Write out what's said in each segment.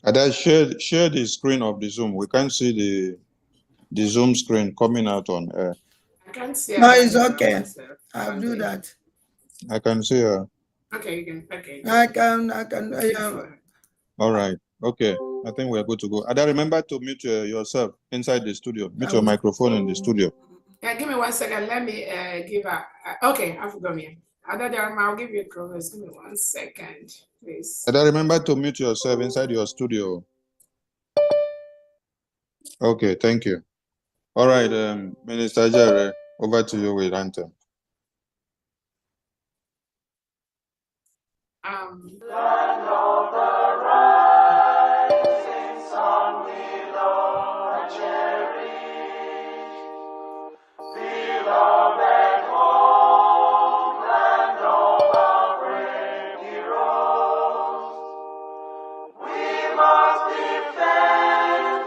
Ada, share the screen of the Zoom. We can't see the Zoom screen coming out on air. I can't see. No, it's okay. I'll do that. I can see her. Okay, you can. Okay. I can. All right. Okay. I think we're good to go. Ada, remember to mute yourself inside the studio. Mute your microphone in the studio. Yeah, give me 1 second. Let me give a. Okay, I forgot me. I'll give you a progress. Give me 1 second, please. Ada, remember to mute yourself inside your studio. Okay, thank you. All right, Minister Jerry, over to you with anthem. Land of the rising sun, we love and cherish. Beloved home, land of our brave heroes. We must defend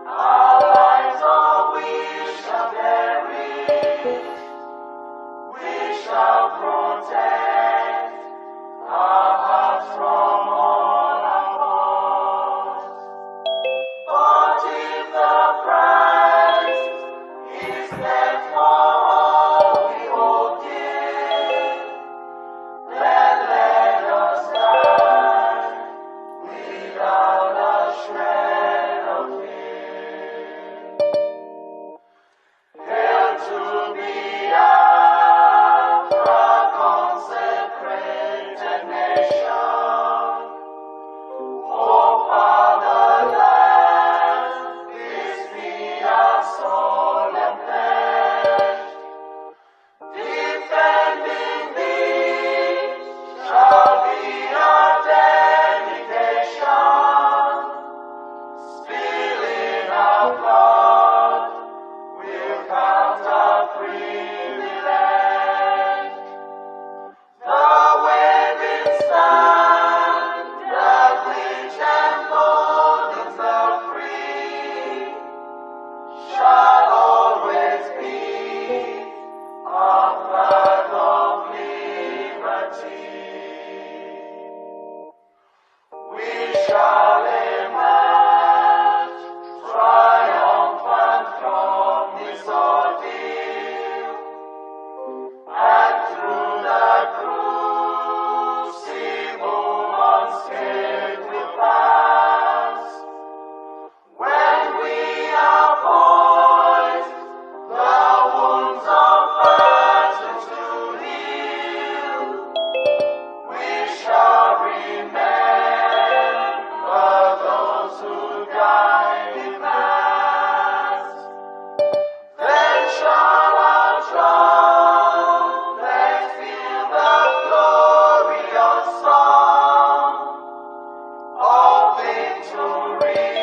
our lives, or we shall perish. We shall protect our hearts from all our foes. But if the price is left for all we hold dear, then let us die without a shred of fear. Hail to Biafra, consecrated nation. O fatherland, this be our solemn pledge. Defending thee shall be our dedication. Spilling our blood will count our privilege. The waving standard which emboldens the free shall always be our flag of liberty. We shall emerge triumphant from this ordeal, and through the crucible unscathed we'll pass. When we are poised, the wounds of battle to heal, we shall remember those who died in mass. Then shall our trumpets fill the glorious song of victory.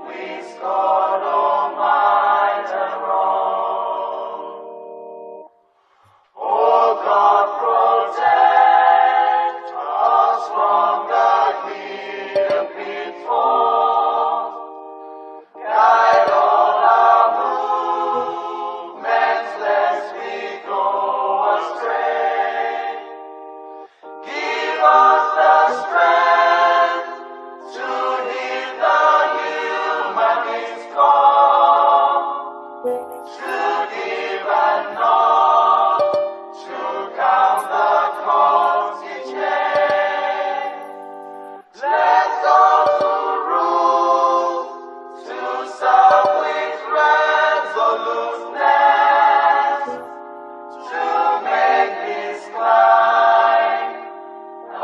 We scorn all might and wrong. Oh God, protect us from the hidden pitfalls. Guide all our movements, lest we go astray. Give us the strength to heed the humanist call, to give and not to count the cost each day. Let those who rule to serve with resoluteness, to make this climb a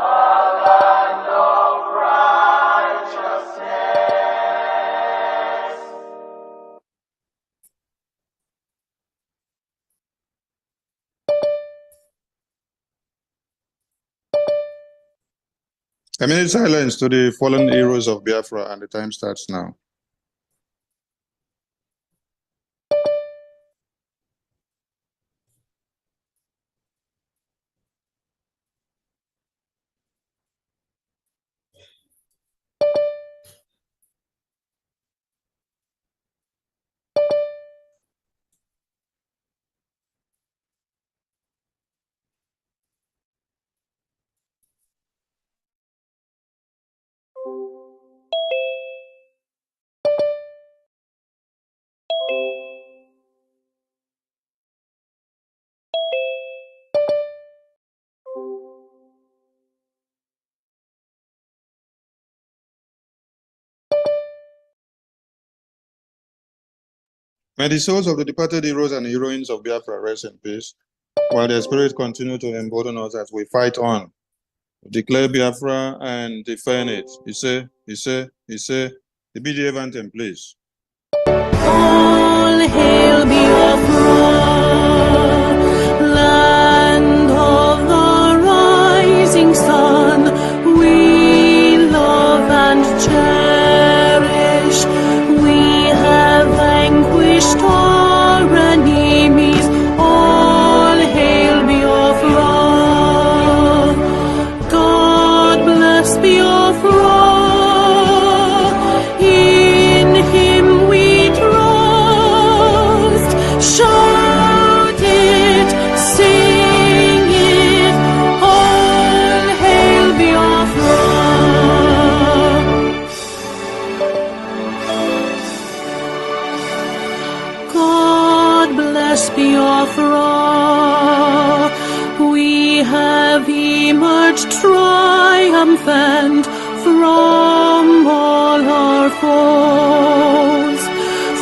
land of righteousness. A minute silence to the fallen heroes of Biafra, and the time starts now. May the souls of the departed heroes and heroines of Biafra rest in peace, while their spirits continue to embolden us as we fight on. Declare Biafra and defend it. He say, the BGF anthem, please. All hail Biafra, land of the rising sun, we love and cherish. We have vanquished our enemies. All hail Biafra. God bless Biafra. In him we trust. Shout it, sing it. All hail Biafra. God bless Biafra. We have emerged triumphant from all our foes.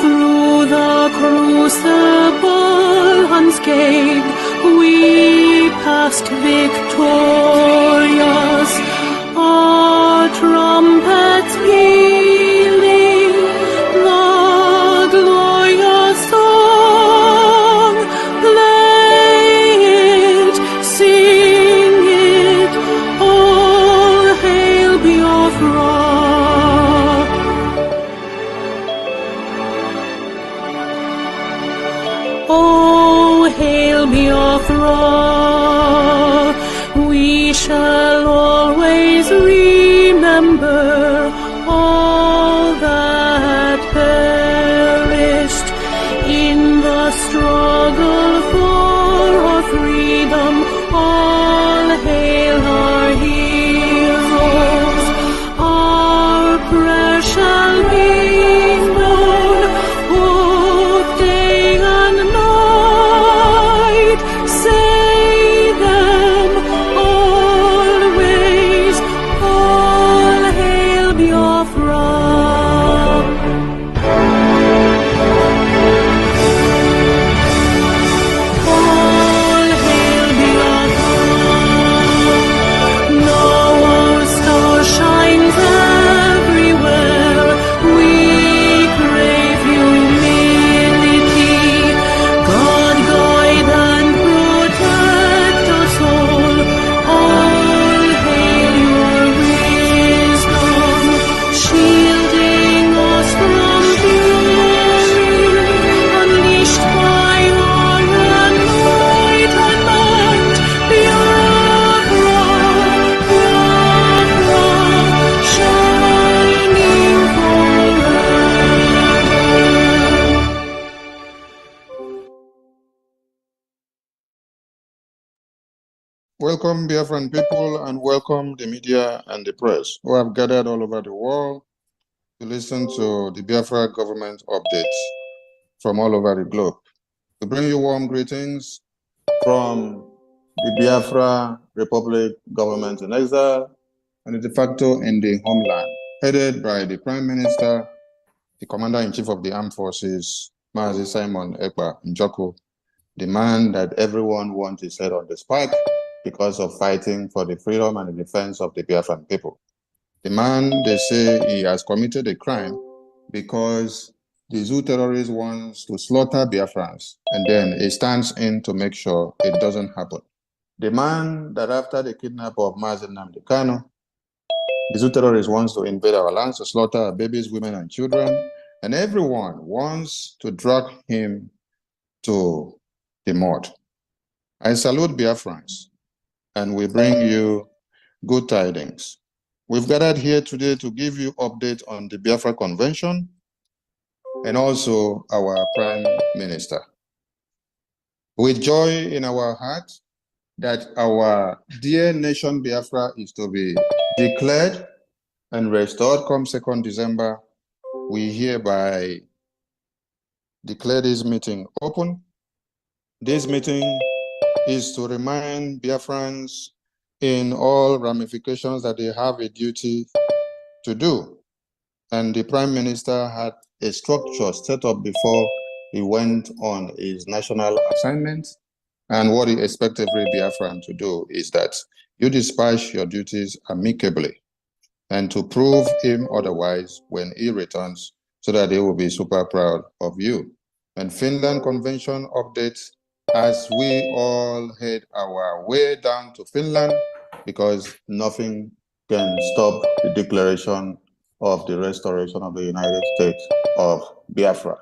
Through the crucible unscathed, we passed victorious. Our trumpets pealing the glorious song. Play it, sing it, all hail Biafra. Oh, hail Biafra. We shall always remember all that perished in the struggle for our freedom. All hail our heroes. Our prayer shall be known both day and night. Say them always. All hail Biafra. All hail Biafra. Now our star shines everywhere. We crave humility. God guide and protect us all. All hail your wisdom, shielding us from fury, unleashed by our anointed might. Biafra, Biafra, shining forever. Welcome, Biafran people, and welcome the media and the press who have gathered all over the world to listen to the Biafra government updates from all over the globe. To bring you warm greetings from the Biafra Republic government in exile and de facto in the homeland, headed by the Prime Minister, the Commander-in-Chief of the Armed Forces, Mazi Simon Ekpa Njoko, the man that everyone wants his head on the spike because of fighting for the freedom and the defense of the Biafran people. The man, they say he has committed a crime because the Zoo terrorist wants to slaughter Biafrans, and then he stands in to make sure it doesn't happen. The man that after the kidnap of Mazi Nnamdi Kanu, the Zoo terrorist wants to invade our lands to slaughter our babies, women, and children, and everyone wants to drag him to the mud. I salute Biafrans, and we bring you good tidings. We've gathered here today to give you update on the Biafra Convention and also our Prime Minister. With joy in our heart that our dear nation Biafra is to be declared and restored come 2nd December, we hereby declare this meeting open. This meeting is to remind Biafrans in all ramifications that they have a duty to do. And the Prime Minister had a structure set up before he went on his national assignment. And what he expects every Biafran to do is that you dispatch your duties amicably and to prove him otherwise when he returns, so that he will be super proud of you. And Finland Convention updates as we all head our way down to Finland, because nothing can stop the declaration of the restoration of the United States of Biafra.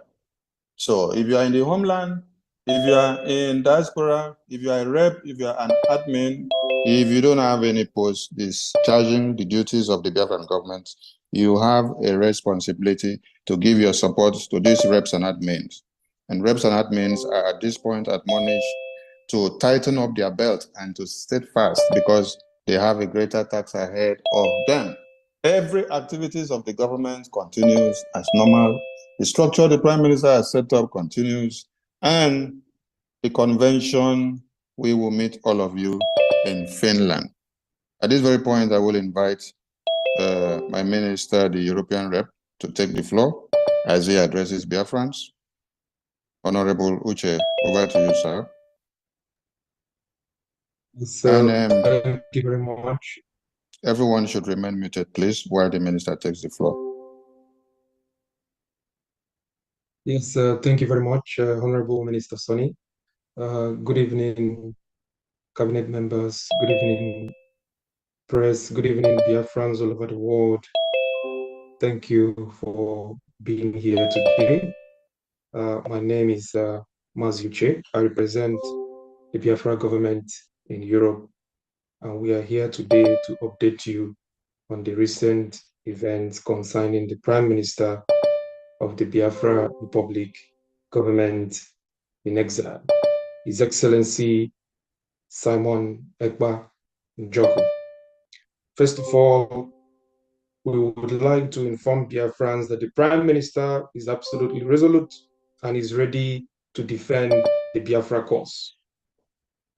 So if you are in the homeland, if you are in diaspora, if you are a rep, if you are an admin, if you don't have any post discharging the duties of the Biafran government, you have a responsibility to give your support to these reps and admins. And reps and admins are at this point admonished to tighten up their belt and to stay fast, because they have a greater task ahead of them. Every activities of the government continues as normal. The structure the Prime Minister has set up continues, and the convention, we will meet all of you in Finland. At this very point, I will invite my minister, the European rep, to take the floor as he addresses Biafrans. Honorable Uche, over to you, sir. So, thank you very much. Everyone should remain muted, please, while the minister takes the floor. Yes, thank you very much, Honorable Minister Sonny. Good evening, cabinet members. Good evening, press. Good evening, Biafrans all over the world. Thank you for being here today. My name is Mazuche. I represent the Biafra government in Europe, and we are here today to update you on the recent events concerning the Prime Minister of the Biafra Republic government in exile, His Excellency Simon Ekpa Njoku. First of all, we would like to inform Biafrans that the Prime Minister is absolutely resolute and is ready to defend the Biafra cause.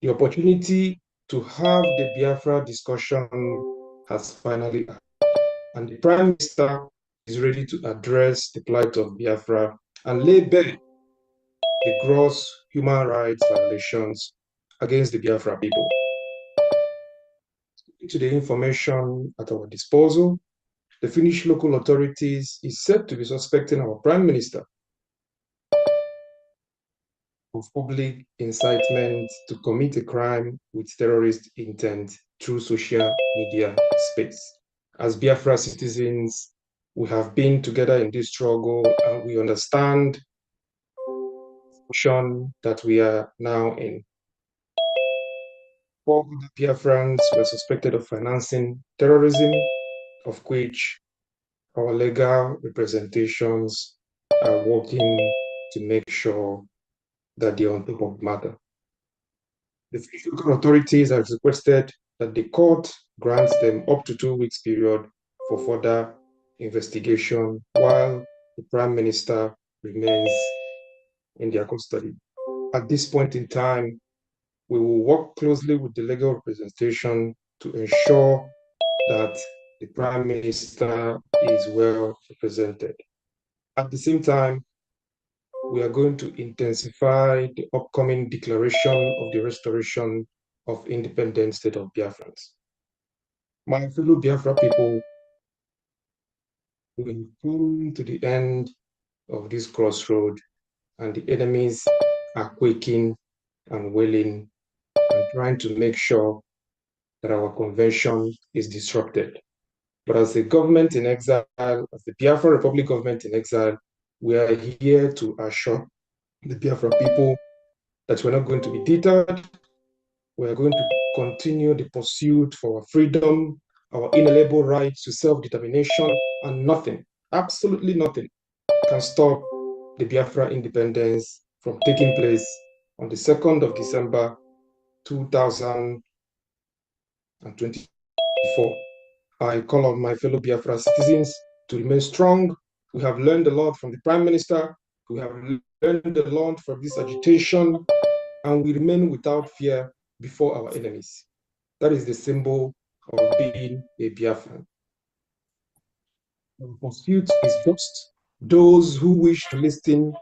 The opportunity to have the Biafra discussion has finally arrived, and the Prime Minister is ready to address the plight of Biafra and lay bare the gross human rights violations against the Biafra people. To the information at our disposal, the Finnish local authorities is said to be suspecting our Prime Minister of public incitement to commit a crime with terrorist intent through social media space. As Biafra citizens, we have been together in this struggle, and we understand the situation that we are now in. 4 Biafrans were suspected of financing terrorism, of which our legal representations are working to make sure that they are on top of the matter. The Finnish local authorities have requested that the court grants them up to 2 weeks period for further investigation while the Prime Minister remains in their custody. At this point in time, we will work closely with the legal representation to ensure that the Prime Minister is well represented. At the same time, we are going to intensify the upcoming declaration of the restoration of independent state of Biafrans. My fellow Biafra people, we will come to the end of this crossroad, and the enemies are quaking and wailing and trying to make sure that our convention is disrupted. But as the government in exile, as the Biafra Republic government in exile, we are here to assure the Biafra people that we're not going to be deterred. We are going to continue the pursuit for our freedom, our inalienable rights to self-determination, and nothing, absolutely nothing, can stop the Biafra independence from taking place on the 2nd of December 2024. I call on my fellow Biafra citizens to remain strong. We have learned a lot from the Prime Minister. We have learned a lot from this agitation, and we remain without fear before our enemies. That is the symbol of being a Biafran. Our pursuit is just those who wish to listen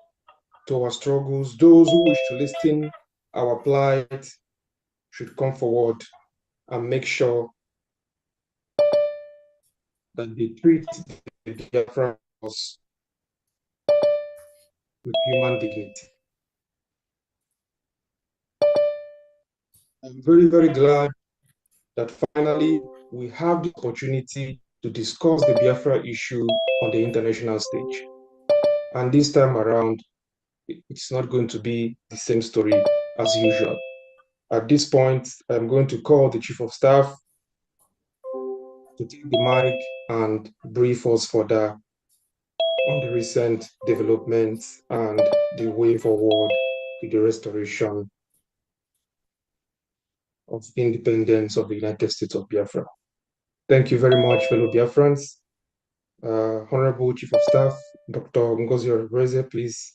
to to our struggles. Those who wish to listen our plight should come forward and make sure that they treat the Biafran with human dignity. I'm very, very glad that finally we have the opportunity to discuss the Biafra issue on the international stage. And this time around, it's not going to be the same story as usual. At this point, I'm going to call the Chief of Staff to take the mic and brief us further on the recent developments and the way forward to the restoration of independence of the United States of Biafra. Thank you very much, fellow Biafrans. Honorable Chief of Staff, Dr. Ngozi Reze, please.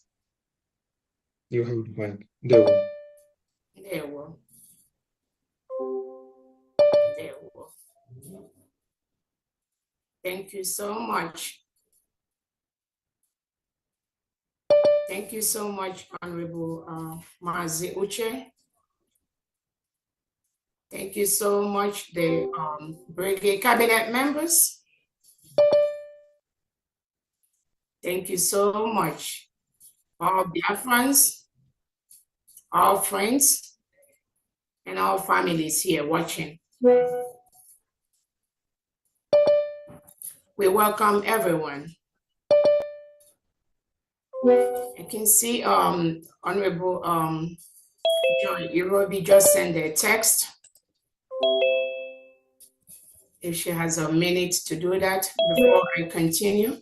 You have the mic. There There we go. There we go. Thank you so much. Thank you so much, Honorable Mazi Uche. Thank you so much, the BRGIE cabinet members. Thank you so much, all Biafrans, all friends, and all families here watching. We welcome everyone. I can see Honorable John Irobi just sent a text. If she has a minute to do that before I continue.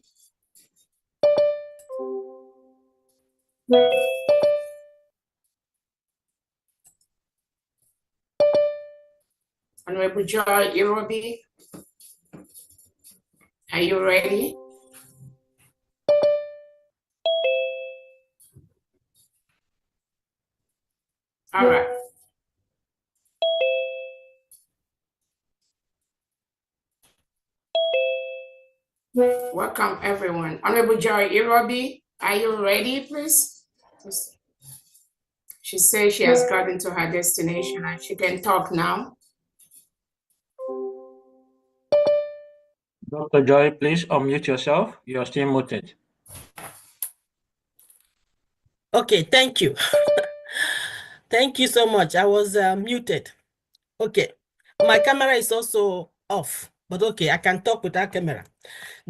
Honorable John Irobi, are you ready? All right. Welcome, everyone. Honorable Joy Irobi, are you ready, please? She says she has gotten to her destination and she can talk now. Dr. Joy, please unmute yourself. You are still muted. Okay, thank you. Thank you so much. I was muted. Okay, my camera is also off, but okay, I can talk without camera.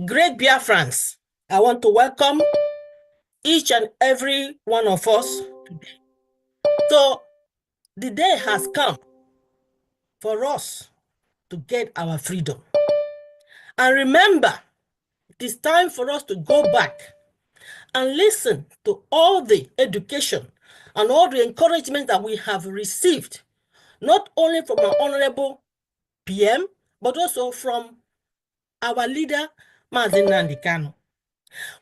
Great Biafrans, I want to welcome each and every one of us today. So the day has come for us to get our freedom. And remember, it is time for us to go back and listen to all the education and all the encouragement that we have received, not only from our honorable PM, but also from our leader, Mazi Nnamdi Kanu.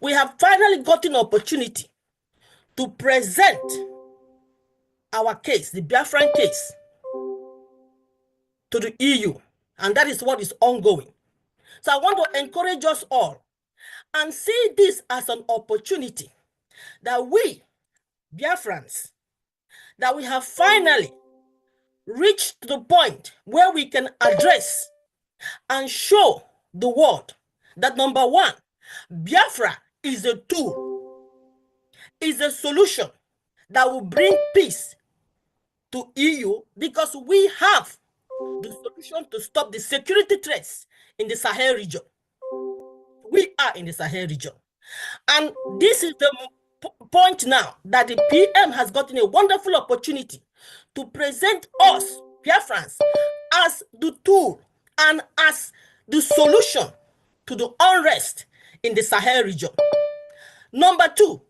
We have finally gotten an opportunity to present our case, the Biafran case, to the EU, and that is what is ongoing. So I want to encourage us all and see this as an opportunity that we, Biafrans, that we have finally reached the point where we can address and show the world that, number one, Biafra is a tool, is a solution that will bring peace to EU, because we have the solution to stop the security threats in the Sahel region. We are in the Sahel region. And this is the point now that the PM has gotten a wonderful opportunity to present us, Biafrans, as the tool and as the solution to the unrest in the Sahel region. Number two,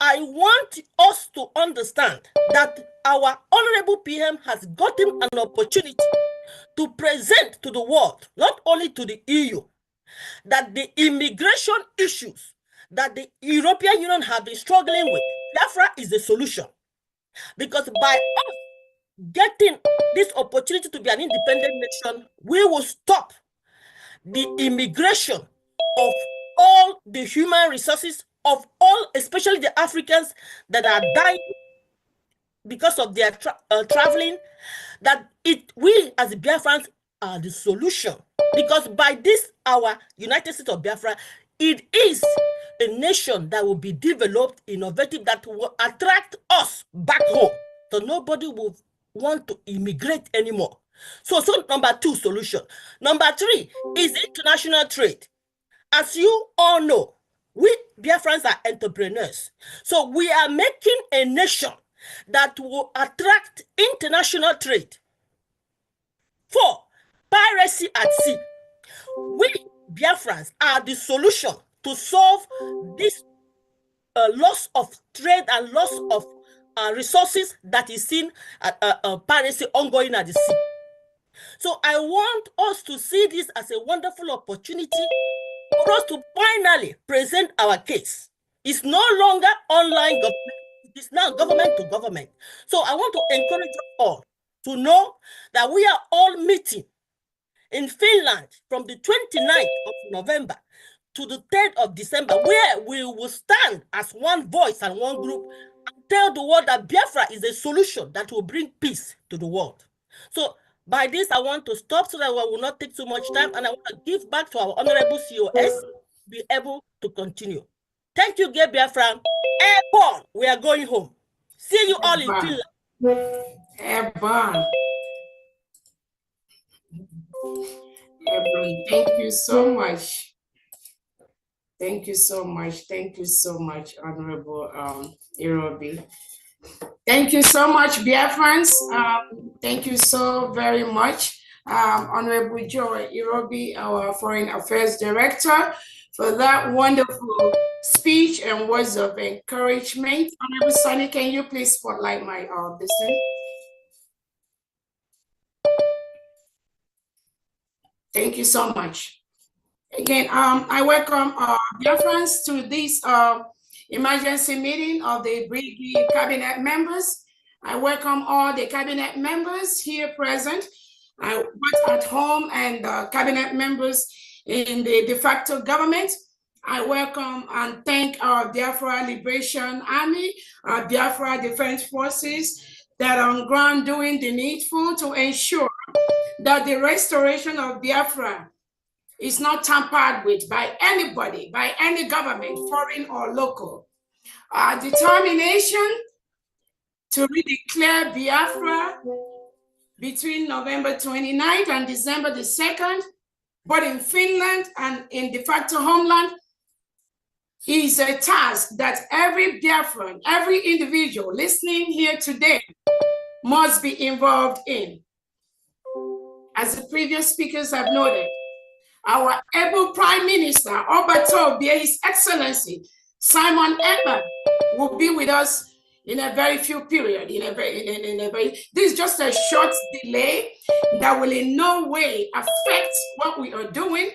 I want us to understand that our honorable PM has gotten an opportunity to present to the world, not only to the EU, that the immigration issues that the European Union have been struggling with, Biafra is the solution. Because by us getting this opportunity to be an independent nation, we will stop the immigration of all the human resources of all, especially the Africans that are dying because of their traveling, that we as the Biafrans are the solution. Because by this, our United States of Biafra, it is a nation that will be developed, innovative, that will attract us back home. So nobody will want to immigrate anymore. So number 2 solution. Number 3 is international trade. As you all know, we Biafrans are entrepreneurs. So we are making a nation that will attract international trade. 4, piracy at sea. We Biafrans are the solution to solve this loss of trade and loss of resources that is seen piracy ongoing at the sea. So I want us to see this as a wonderful opportunity for us to finally present our case. It's no longer online government, it's now government to government. So I want to encourage you all to know that we are all meeting in Finland from the 29th of November to the 3rd of December, where we will stand as one voice and one group and tell the world that Biafra is a solution that will bring peace to the world. So by this, I want to stop so that I will not take too much time, and I want to give back to our honorable COS to be able to continue. Thank you, Gay Biafran. Airborne, we are going home. See you all in Finland. Airborne. Thank you so much. Thank you so much. Thank you so much, Honorable Irobi. Thank you so much, Biafrans. Thank you so very much, Honorable Joy Irobi, our Foreign Affairs Director, for that wonderful speech and words of encouragement. Honorable Sonny, can you please spotlight my business? Thank you so much. Again, I welcome Biafrans to this emergency meeting of the BRGIE cabinet members. I welcome all the cabinet members here present, both at home and cabinet members in the de facto government. I welcome and thank our Biafra Liberation Army, our Biafra Defense Forces that are on ground doing the needful to ensure that the restoration of Biafra is not tampered with by anybody, by any government, foreign or local. Our determination to redeclare Biafra between November 29th and December the 2nd, but in Finland and in de facto homeland, is a task that every Biafran, every individual listening here today must be involved in. As the previous speakers have noted, our able Prime Minister, Obatobia, His Excellency, Simon Ekpa, will be with us in a very few period. This is just a short delay that will in no way affect what we are doing,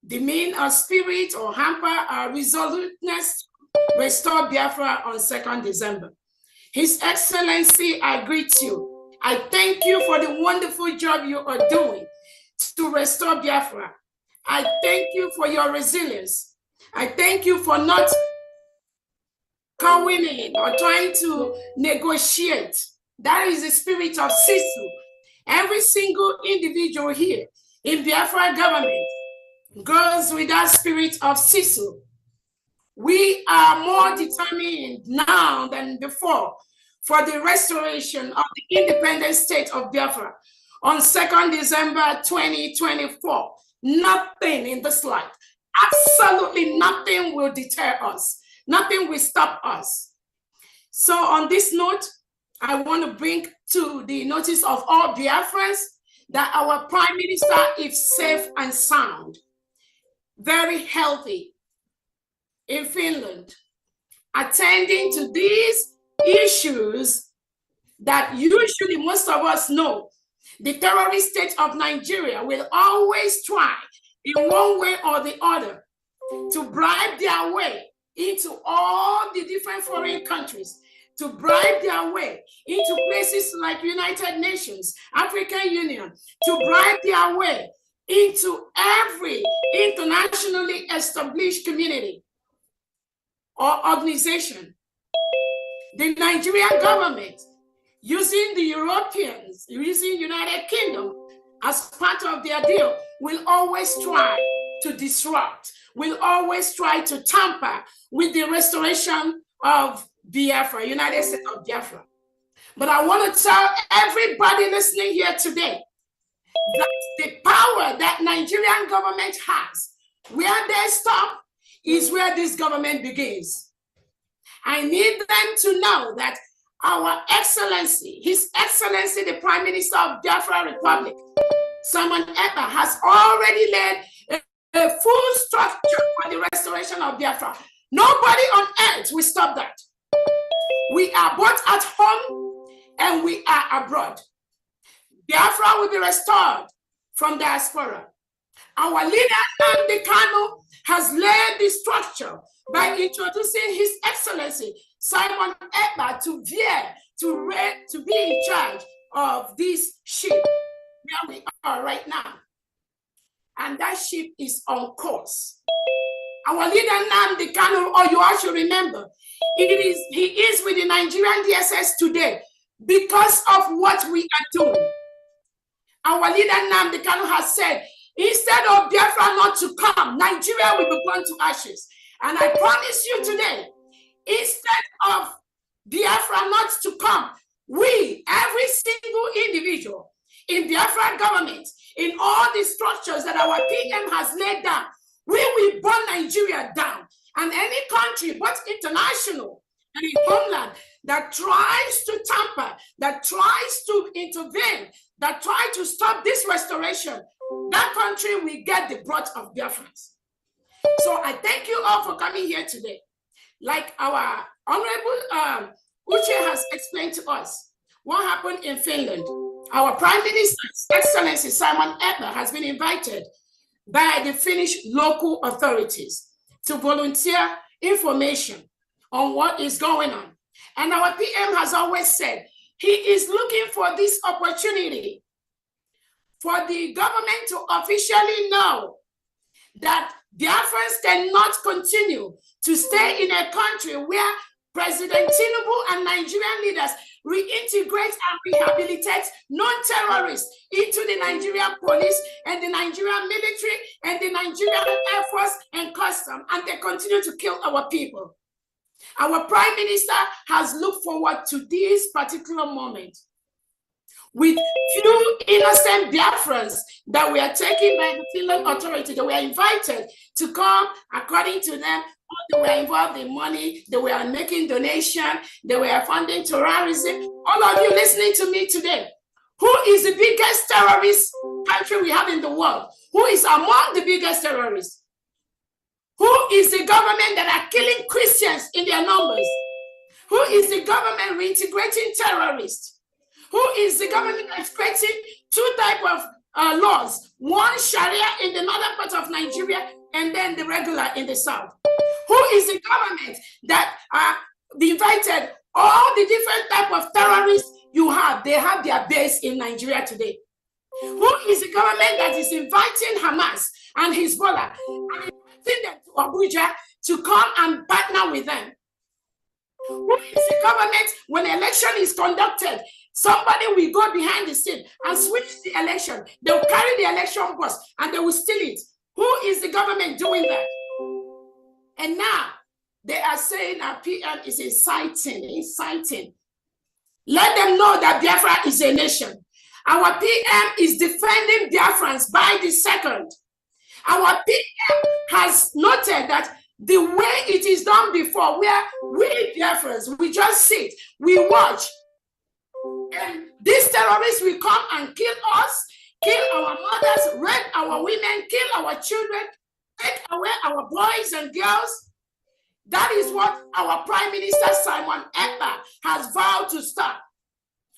demean our spirit or hamper our resoluteness to restore Biafra on 2nd December. His Excellency, I greet you. I thank you for the wonderful job you are doing to restore Biafra. I thank you for your resilience. I thank you for not going in or trying to negotiate. That is the spirit of Sisu. Every single individual here in Biafra government goes with that spirit of Sisu. We are more determined now than before for the restoration of the independent state of Biafra on 2nd December 2024. Nothing in this life, absolutely nothing will deter us. Nothing will stop us. So on this note, I want to bring to the notice of all Biafrans that our Prime Minister is safe and sound, very healthy in Finland, attending to these issues that usually most of us know. The terrorist state of Nigeria will always try in one way or the other to bribe their way into all the different foreign countries, to bribe their way into places like United Nations, African Union, to bribe their way into every internationally established community. or organization, the Nigerian government, using the Europeans, using United Kingdom as part of their deal, will always try to disrupt, will always try to tamper with the restoration of Biafra, United States of Biafra. But I want to tell everybody listening here today that the power that Nigerian government has, where they stop is where this government begins. I need them to know that our Excellency, His Excellency, the Prime Minister of Biafra Republic, Simon Ekpa, has already led a full structure for the restoration of Biafra. Nobody on earth will stop that. We are both at home and we are abroad. Biafra will be restored from diaspora. Our leader, Nnamdi Kanu, has laid the structure by introducing His Excellency Simon Ekpa to be in charge of this ship where we are right now. And that ship is on course. Our leader Nnamdi Kanu, or you all should remember, he is with the Nigerian DSS today because of what we are doing. Our leader Nnamdi Kanu has said, instead of Biafra not to come, Nigeria will be burned to ashes. And I promise you today, instead of Biafra not to come, we, every single individual in Biafra government, in all the structures that our PM has laid down, we will burn Nigeria down. And any country, both international and in homeland, that tries to tamper, that tries to intervene, that tries to stop this restoration, that country will get the brunt of Biafrans. So I thank you all for coming here today. Like our Honorable Uche has explained to us what happened in Finland. Our Prime Minister, His Excellency Simon Ekpa, has been invited by the Finnish local authorities to volunteer information on what is going on. And our PM has always said he is looking for this opportunity for the government to officially know that Biafrans cannot continue to stay in a country where President Tinubu and Nigerian leaders reintegrate and rehabilitate non-terrorists into the Nigerian police and the Nigerian military and the Nigerian Air Force and custom, and they continue to kill our people. Our Prime Minister has looked forward to this particular moment with few innocent Biafrans that were taken by the Finland authority. They were invited to come, according to them. They were involved in money, they were making donations, they were funding terrorism. All of you listening to me today, who is the biggest terrorist country we have in the world? Who is among the biggest terrorists? Who is the government that are killing Christians in their numbers? Who is the government reintegrating terrorists? Who is the government that's creating two types of laws? One, Sharia in the northern part of Nigeria, and then the regular in the south. Who is the government that invited all the different type of terrorists you have? They have their base in Nigeria today. Who is the government that is inviting Hamas and Hezbollah and inviting them to Abuja to come and partner with them? Who is the government when election is conducted? Somebody will go behind the scene and switch the election. They will carry the election bus and they will steal it. Who is the government doing that? And now they are saying our PM is inciting. Let them know that Biafra is a nation. Our PM is defending Biafrans by the second. Our PM has noted that the way it is done before, where we Biafrans, we just sit, we watch, and these terrorists will come and kill us, kill our mothers, rape our women, kill our children, take away our boys and girls. That is what our Prime Minister Simon Ekpa has vowed to stop.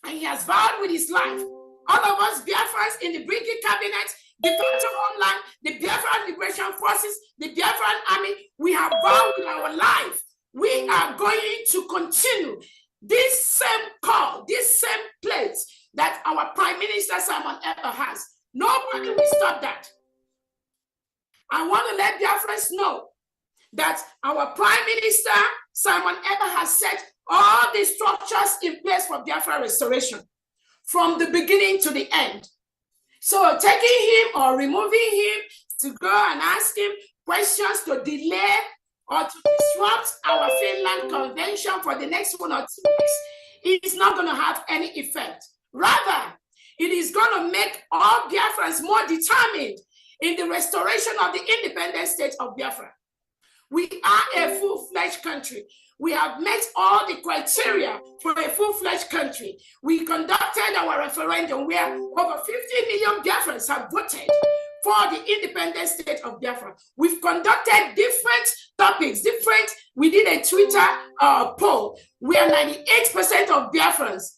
And he has vowed with his life. All of us Biafrans in the BRGIE cabinet, the Defense Homeland, the Biafran Liberation Forces, the Biafran Army, we have vowed with our life. We are going to continue this same call, this same place that our Prime Minister Simon Ekpa has. Nobody will stop that. I want to let Biafrans know that our Prime Minister, Simon Ekpa, has set all the structures in place for Biafra restoration from the beginning to the end. So taking him or removing him to go and ask him questions to delay or to disrupt our Finland Convention for the next 1 or 2 weeks, it is not going to have any effect. Rather, it is going to make all Biafrans more determined in the restoration of the independent state of Biafra. We are a full-fledged country. We have met all the criteria for a full-fledged country. We conducted our referendum where over 50 million Biafrans have voted for the independent state of Biafra. We've conducted different topics, we did a Twitter poll where 98% of Biafrans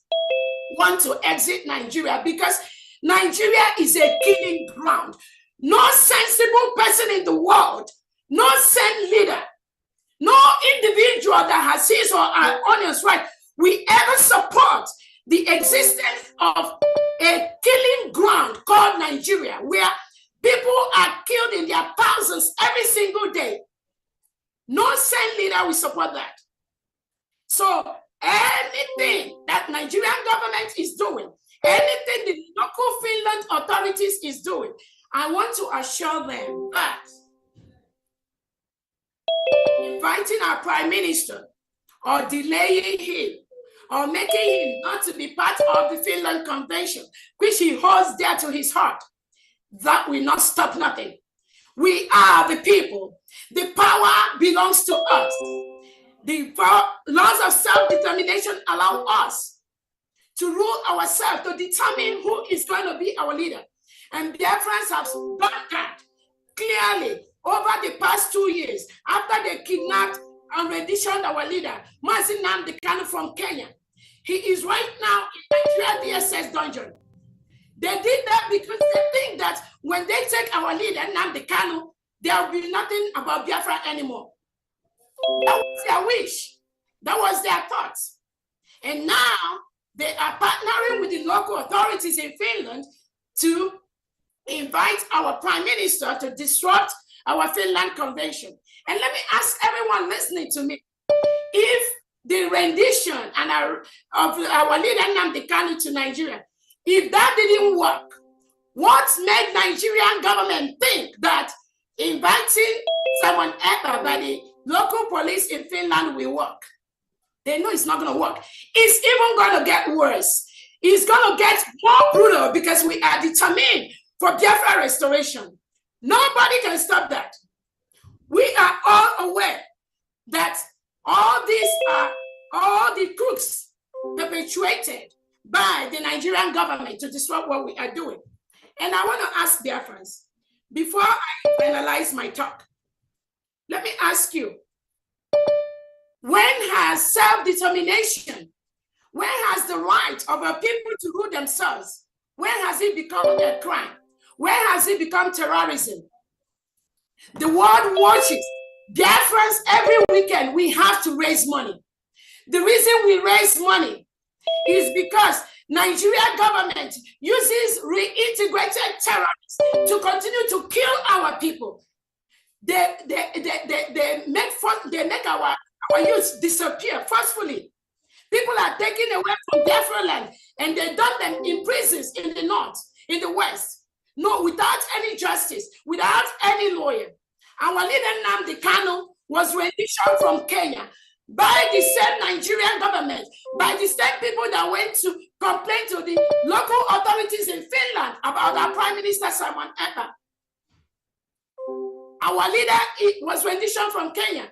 want to exit Nigeria because Nigeria is a killing ground. No sensible person in the world, no sane leader, no individual that has his or her honest right will ever support the existence of a killing ground called Nigeria, where people are killed in their thousands every single day. No sane leader will support that. So anything that Nigerian government is doing, anything the local Finland authorities is doing, I want to assure them that inviting our Prime Minister or delaying him or making him not to be part of the Finland Convention, which he holds dear to his heart, that will not stop nothing. We are the people. The power belongs to us. The laws of self-determination allow us to rule ourselves, to determine who is going to be our leader. And Biafrans have done that clearly over the past 2 years after they kidnapped and renditioned our leader, Mazi Nnamdi Kanu from Kenya. He is right now in Nigeria DSS dungeon. They did that because they think that when they take our leader, Nnamdi Kanu, there will be nothing about Biafra anymore. That was their wish. That was their thoughts. And now they are partnering with the local authorities in Finland to invite our Prime Minister to disrupt our Finland Convention. And let me ask everyone listening to me, if the rendition of our leader Nnamdi Kanu to Nigeria, if that didn't work, what made Nigerian government think that inviting Simon Ekpa by the local police in Finland will work? They know it's not going to work. It's even going to get worse. It's going to get more brutal because we are determined for Biafra restoration. Nobody can stop that. We are all aware that all these are all the crooks perpetuated by the Nigerian government to disrupt what we are doing. And I want to ask Biafrans, before I finalize my talk, let me ask you, when has self-determination, when has the right of our people to rule themselves, when has it become a crime? When has it become terrorism? The world watches. Biafrans, every weekend, we have to raise money. The reason we raise money is because Nigerian government uses reintegrated terrorists to continue to kill our people. They make our youth disappear forcefully. People are taken away from Biafra land and they dump them in prisons in the north, in the west. No, without any justice, without any lawyer. Our leader Nnamdi Kanu was renditioned from Kenya by the same Nigerian government, by the same people that went to complain to the local authorities in Finland about our Prime Minister Simon Ekpa. Our leader was renditioned from Kenya.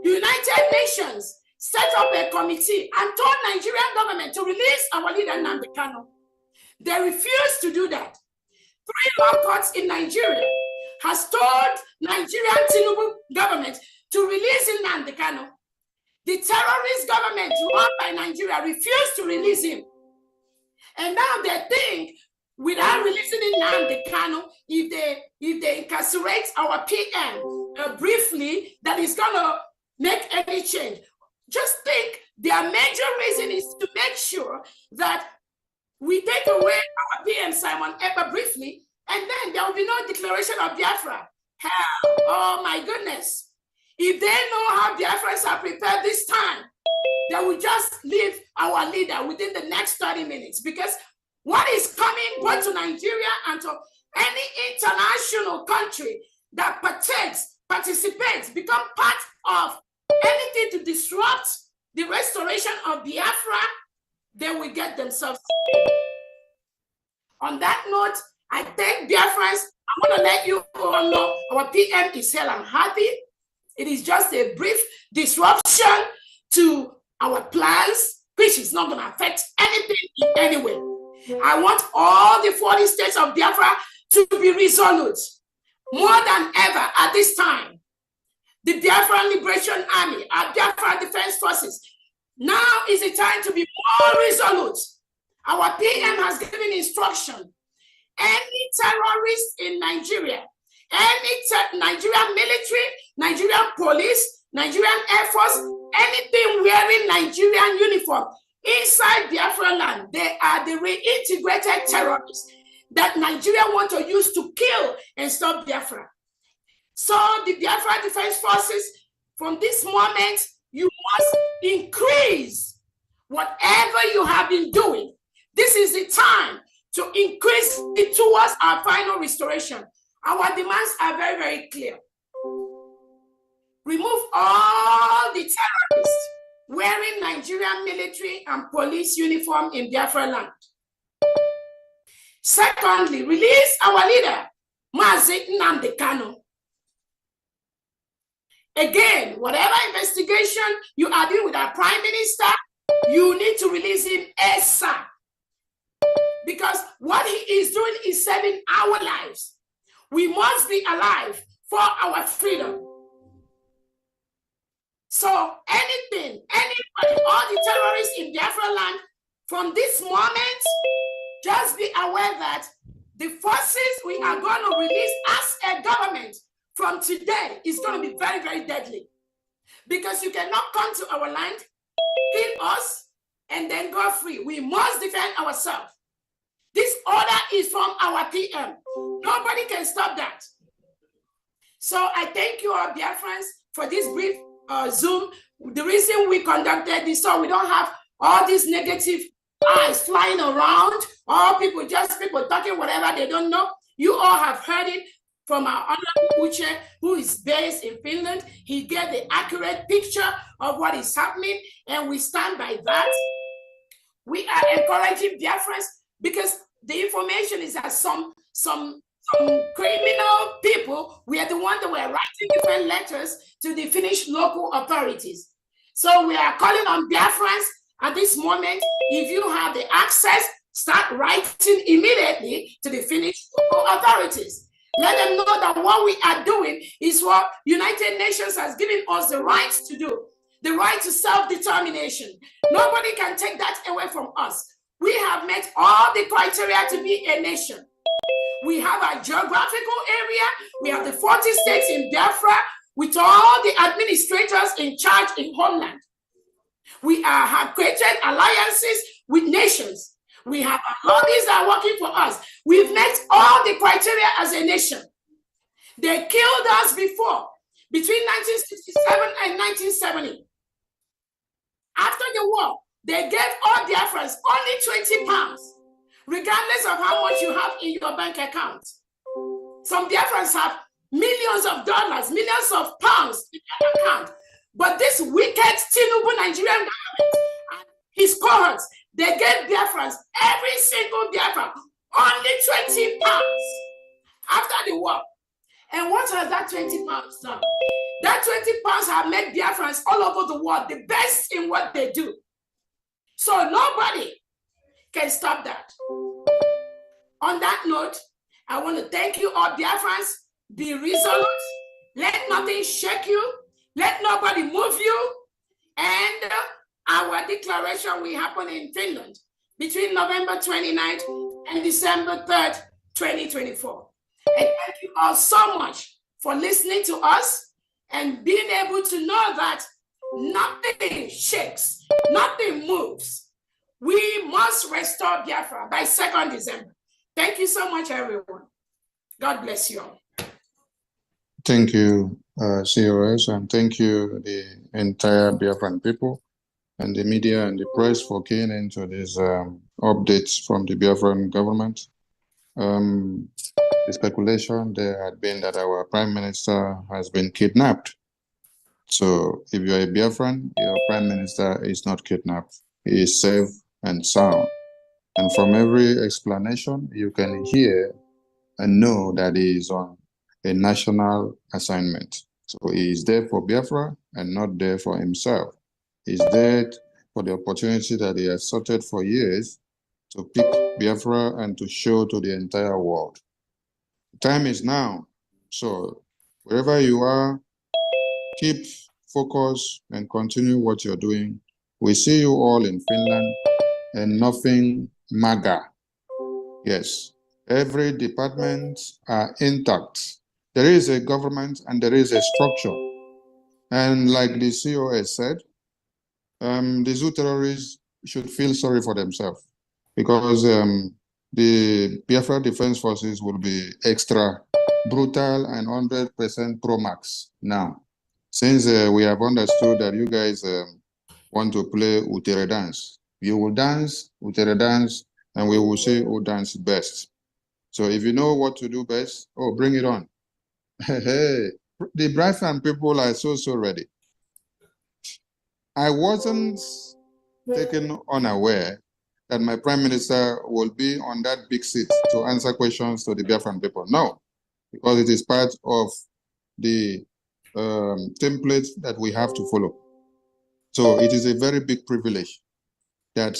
The United Nations set up a committee and told Nigerian government to release our leader Nnamdi Kanu. They refused to do that. 3 law courts in Nigeria has told Nigerian Tinubu government to release Nnamdi Kanu. The terrorist government run by Nigeria refused to release him. And now they think without releasing Nnamdi Kanu, if they incarcerate our PM briefly, that is going to make any change. Just think their major reason is to make sure that we take away our PM Simon Ekpa briefly, and then there will be no declaration of Biafra. Hell, oh my goodness. If they know how Biafrans are prepared this time, they will just leave our leader within the next 30 minutes, because what is coming both to Nigeria and to any international country that participates, become part of anything to disrupt the restoration of Biafra, they will get themselves. On that note, I thank Biafrans. I want to let you all know our PM is here and happy. It is just a brief disruption to our plans, which is not going to affect anything in any way. I want all the 40 states of Biafra to be resolute, more than ever at this time. The Biafran Liberation Army, our Biafran Defense Forces, now is the time to be more resolute. Our PM has given instruction. Any terrorist in Nigeria, any Nigerian military, Nigerian police, Nigerian Air Force, anything wearing Nigerian uniform inside Biafra land, they are the reintegrated terrorists that Nigeria want to use to kill and stop Biafra. So the Biafra Defense Forces, from this moment, you must increase whatever you have been doing. This is the time to increase it towards our final restoration. Our demands are very, very clear. Remove all the terrorists wearing Nigerian military and police uniform in Biafra land. Secondly, release our leader, Mazi Nnamdi Kanu. Again, whatever investigation you are doing with our Prime Minister, you need to release him ASAP. Because what he is doing is saving our lives. We must be alive for our freedom. So anything, anybody, all the terrorists in Biafra land, from this moment, just be aware that the forces we are going to release as a government from today is going to be very, very deadly. Because you cannot come to our land, kill us, and then go free. We must defend ourselves. This order is from our PM. Nobody can stop that. So I thank you all, Biafrans, for this brief Zoom. The reason we conducted this, so we don't have all these negative eyes flying around, all people talking whatever they don't know. You all have heard it from our honorable Uche, who is based in Finland. He gave the accurate picture of what is happening, and we stand by that. We are encouraging Biafrans, because the information is that some criminal people were the ones that were writing different letters to the Finnish local authorities. So we are calling on Biafrans at this moment. If you have the access, start writing immediately to the Finnish local authorities. Let them know that what we are doing is what United Nations has given us the right to do, the right to self-determination. Nobody can take that away from us. We have met all the criteria to be a nation. We have a geographical area. We have the 40 states in Biafra with all the administrators in charge in homeland. We have created alliances with nations. We have lobbies that are working for us. We've met all the criteria as a nation. They killed us before, between 1967 and 1970. After the war, they gave all Biafrans only 20 pounds, regardless of how much you have in your bank account. Some Biafrans have millions of dollars, millions of pounds in their account. But this wicked Tinubu Nigerian government and his cohorts, they gave Biafrans, every single Biafran, only 20 pounds after the war. And what has that 20 pounds done? That 20 pounds have made Biafrans all over the world the best in what they do. So nobody can stop that. On that note, I want to thank you all, Biafrans. Be resolute. Let nothing shake you. Let nobody move you. And our declaration will happen in Finland between November 29th and December 3rd, 2024. And thank you all so much for listening to us and being able to know that nothing shakes, nothing moves. We must restore Biafra by 2nd December. Thank you so much, everyone. God bless you all. Thank you, COS, and thank you, the entire Biafran people and the media and the press for keying into these updates from the Biafran government. The speculation there had been that our Prime Minister has been kidnapped. So if you're a Biafran, your Prime Minister is not kidnapped. He is safe and sound. And from every explanation, you can hear and know that he is on a national assignment. So he is there for Biafra and not there for himself. He's there for the opportunity that he has sought for years to pick Biafra and to show to the entire world. The time is now. So wherever you are, keep focus and continue what you're doing. We see you all in Finland and nothing MAGA. Yes, every department are intact. There is a government and there is a structure. And like the CEO has said, the zoo terrorists should feel sorry for themselves because the Biafra Defense Forces will be extra brutal and 100% pro-max now. Since we have understood that you guys want to play Utere dance, you will dance Utere dance and we will see who dance best. So if you know what to do best, oh, bring it on. Hey, the Biafran people are so ready. I wasn't taken unaware that my Prime Minister will be on that big seat to answer questions to the Biafran people. No, because it is part of the template that we have to follow. So it is a very big privilege that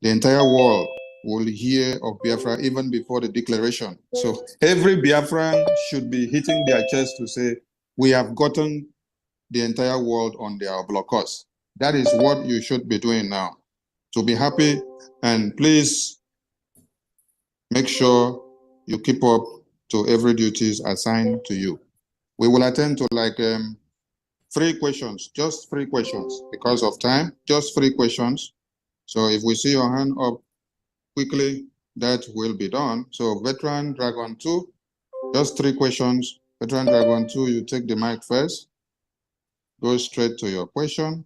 the entire world will hear of Biafra even before the declaration. So every Biafran should be hitting their chest to say, we have gotten the entire world on their blockers. That is what you should be doing now. So be happy and please make sure you keep up to every duties assigned to you. We will attend to like 3 questions, just 3 questions because of time, just 3 questions. So if we see your hand up quickly, that will be done. So Veteran Dragon 2, just 3 questions. Veteran Dragon 2, you take the mic first. Go straight to your question.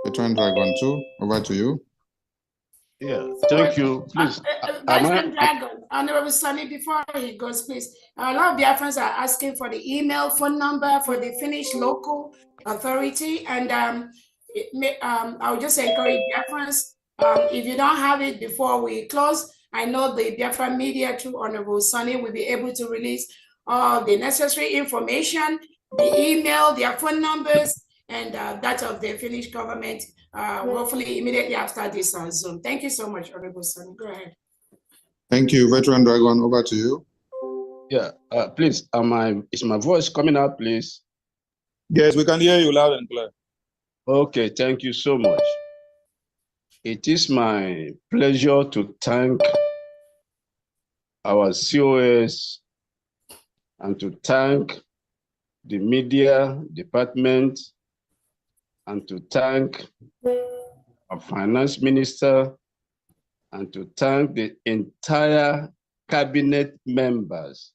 Veteran Dragon 2, over to you. Yeah, thank you. Please. Veteran Dragon, Honorable Sonny, before he goes, please. A lot of Biafrans are asking for the email, phone number for the Finnish local authority. And I would just encourage Biafrans, if you don't have it before we close, I know the Biafran media through Honorable Sonny will be able to release all the necessary information, the email, their phone numbers, and that of the Finnish government, hopefully immediately after this Zoom. Thank you so much, Honorable Sonny. Go ahead. Thank you, Veteran Dragon. Over to you. Yeah, please, is my voice coming out, please? Yes, we can hear you loud and clear. Okay, thank you so much. It is my pleasure to thank our COS and to thank the media department and to thank our finance minister and to thank the entire cabinet members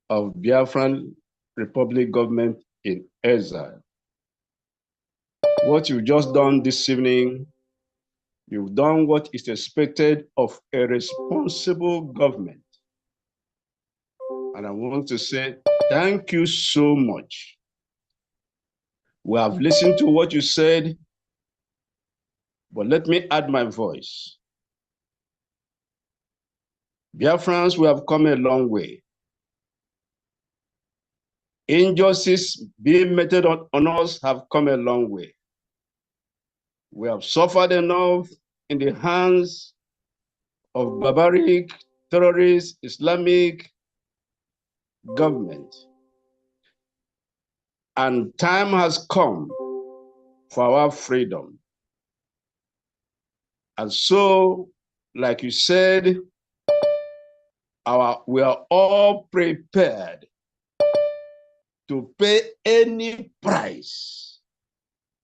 of Biafran Republic government in exile. What you've just done this evening, you've done what is expected of a responsible government. And I want to say thank you so much. We have listened to what you said, but let me add my voice. Biafrans, we have come a long way. Injustice being meted on us have come a long way. We have suffered enough in the hands of barbaric, terrorist, Islamic government. And time has come for our freedom. And so, like you said, we are all prepared to pay any price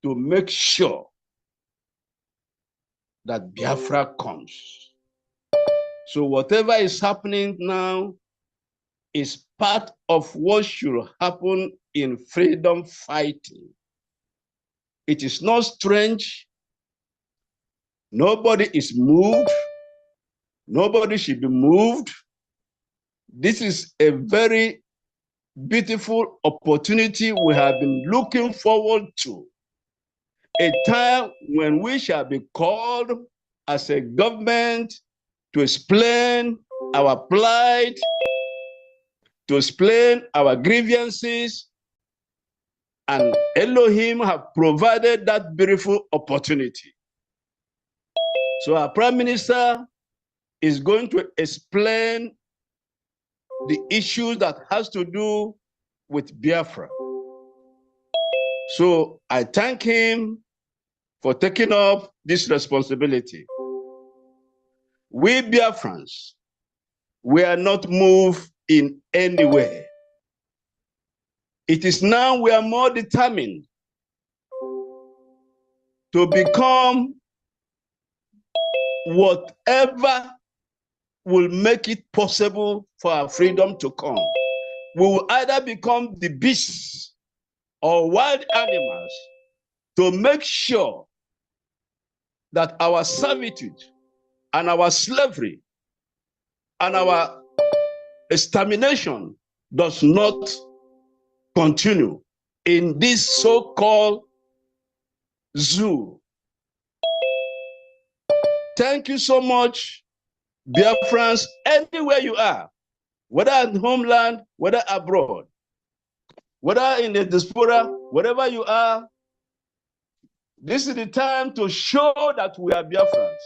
to make sure that Biafra comes. So whatever is happening now, is part of what should happen in freedom fighting. It is not strange. Nobody is moved. Nobody should be moved. This is a very beautiful opportunity we have been looking forward to. A time when we shall be called as a government to explain our plight, to explain our grievances, and Elohim have provided that beautiful opportunity. So our Prime Minister is going to explain the issues that has to do with Biafra. So I thank him for taking up this responsibility. We Biafrans, we are not moved in any way. It is now we are more determined to become whatever will make it possible for our freedom to come. We will either become the beasts or wild animals to make sure that our servitude and our slavery and our extermination does not continue in this so-called zoo. Thank you so much, Biafrans, anywhere you are, whether in homeland, whether abroad, whether in the diaspora, wherever you are. This is the time to show that we are Biafrans.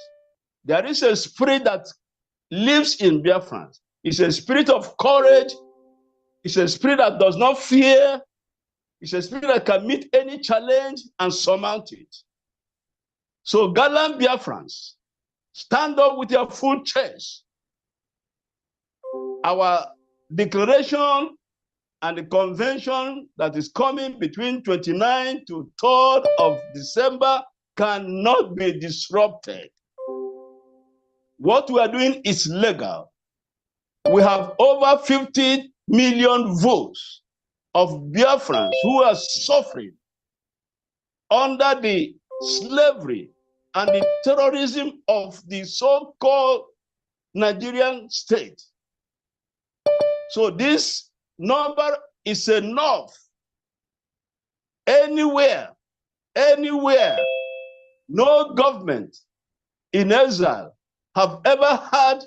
There is a spirit that lives in Biafrans. It's a spirit of courage. It's a spirit that does not fear. It's a spirit that can meet any challenge and surmount it. So, gallant Biafrans, stand up with your full chest. Our declaration and the convention that is coming between 29th to 3rd of December cannot be disrupted. What we are doing is legal. We have over 50 million votes of Biafrans who are suffering under the slavery and the terrorism of the so-called Nigerian state. So this number is enough. Anywhere, no government in exile have ever had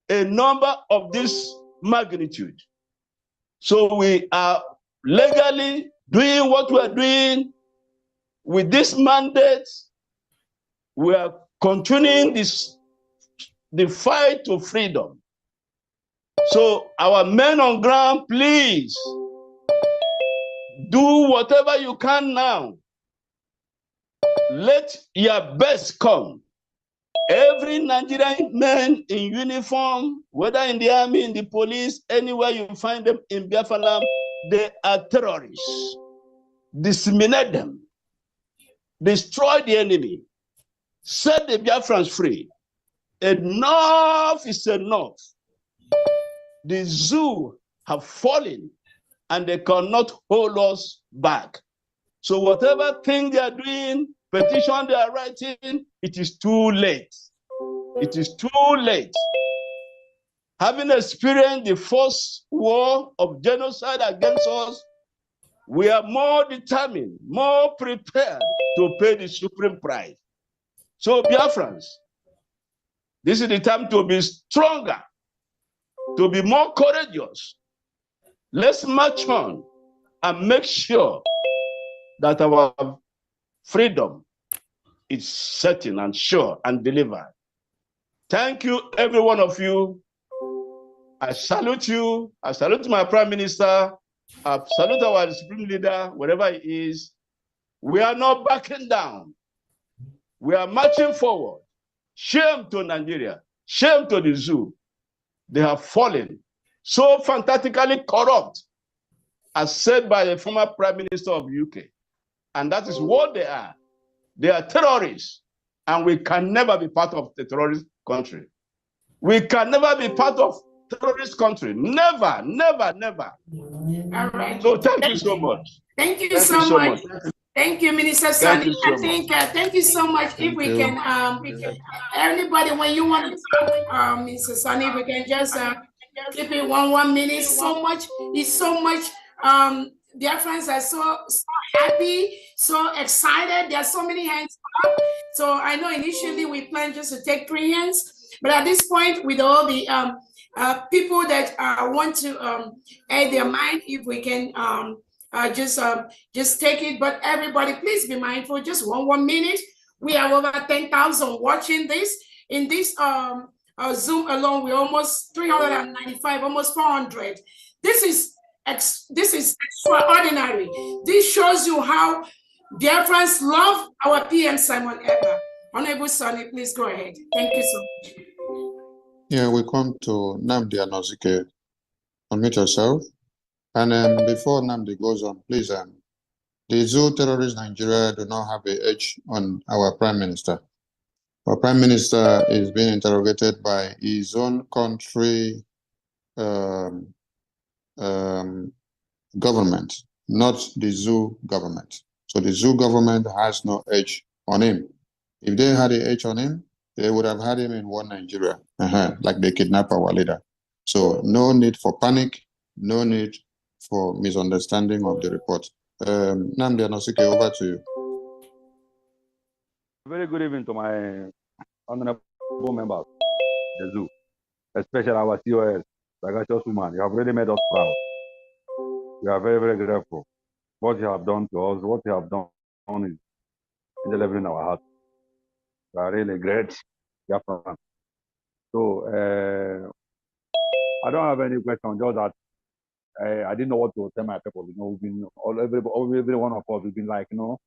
a number of this magnitude. So we are legally doing what we are doing with this mandate. We are continuing the fight to freedom. So our men on ground, please do whatever you can now. Let your best come. Every Nigerian man in uniform, whether in the army, in the police, anywhere you find them in Biafran, they are terrorists. Disseminate them. Destroy the enemy. Set the Biafrans free. Enough is enough. The zoo have fallen and they cannot hold us back. So whatever thing they are doing, petition they are writing, it is too late. It is too late. Having experienced the first war of genocide against us, we are more determined, more prepared to pay the supreme price. So Biafrans, this is the time to be stronger, to be more courageous. Let's march on and make sure that our freedom is certain and sure and delivered. Thank you, every one of you. I salute you. I salute my Prime Minister. I salute our Supreme Leader, wherever he is. We are not backing down. We are marching forward. Shame to Nigeria. Shame to the zoo. They have fallen so fantastically corrupt, as said by the former Prime Minister of UK. And that is what they are. They are terrorists, and we can never be part of the terrorist country. We can never be part of terrorist country. Never, never, never. All right. So thank you so much. Thank you Thank so you so much. much. Thank you, Minister Thank Sonny. you so I think thank you so much. If we can, everybody, when you want to talk, Mr. Sonny, we can just keep it 1 minute. So much. It's so much. Dear friends are so happy, so excited. There are so many hands up. So I know initially we planned just to take 3 hands, but at this point, with all the people that want to add their mind, if we can just take it. But everybody, please be mindful. Just 1 minute. We have over 10,000 watching this. In this Zoom alone, we're almost 395, almost 400. This is extraordinary. This shows you how Biafrans love our PM Simon Ekpa. Honorable Sonny, please go ahead. Thank you so much. Yeah, we come to Nnamdi Anosike. Unmute yourself. And before Nnamdi goes on, please, the zoo terrorist Nigeria do not have a H on our Prime Minister. Our Prime Minister is being interrogated by his own country government, not the zoo government. So the zoo government has no H on him. If they had a H on him, they would have had him in one Nigeria, like they kidnapped our leader. So no need for panic, no need for misunderstanding of the report. Nnamdi Anosike, over to you. Very good evening to my honorable members, the zoo, especially our COS, Sagacious woman. You have really made us proud. We are very, very grateful. What you have done to us, what you have done is indelible in our hearts. We are really great. Biafran. So I don't have any question, just that I didn't know what to tell my people. You know, we've been every one of us, we've been like, you know,